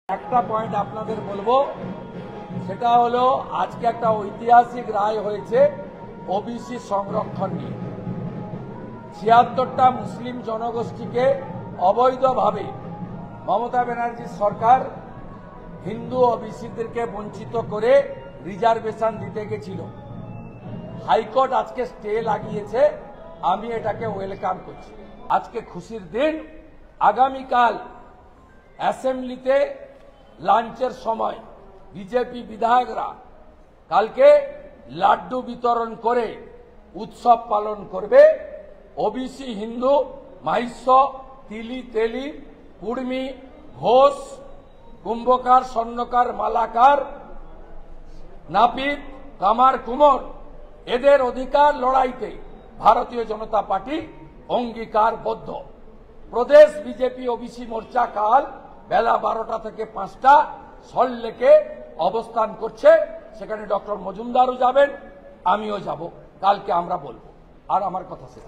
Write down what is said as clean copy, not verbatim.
একটা পয়েন্ট আপনাদের বলবো, সেটা হলো আজকে একটা ঐতিহাসিক রায় হয়েছে ওবিসি সংরক্ষণ নিয়ে। ৭৬টা মুসলিম জনগোষ্ঠীকে অবৈধভাবে মমতা ব্যানার্জির সরকার হিন্দু ওবিসিদেরকে বঞ্চিত করে রিজার্ভেশন দিতে গেছিল। হাইকোর্ট আজকে স্টে লাগিয়েছে, আমি এটাকে ওয়েলকাম করছি। আজকে খুশির দিন। আগামীকাল অ্যাসেম্বলিতে লাঞ্চের সময় বিজেপি বিধায়করা কালকে লাড্ডু বিতরণ করে উৎসব পালন করবে। ওবিসি হিন্দু মাহিষ্য, তিলি, তেলি, কুর্মি, ঘোষ, কুম্ভকার, স্বর্ণকার, মালাকার, নাপিত, কামার, কুমোর, এদের অধিকার লড়াইতে ভারতীয় জনতা পার্টি অঙ্গীকারবদ্ধ। প্রদেশ বিজেপি ওবিসি মোর্চা কাল বেলা 12টা থেকে 5টা সল্টলেকে অবস্থান করছে। সেখানে ডক্টর মজুমদারও যাবেন, আমিও যাব। কালকে আমরা বলবো। আর আমার কথা শেষ।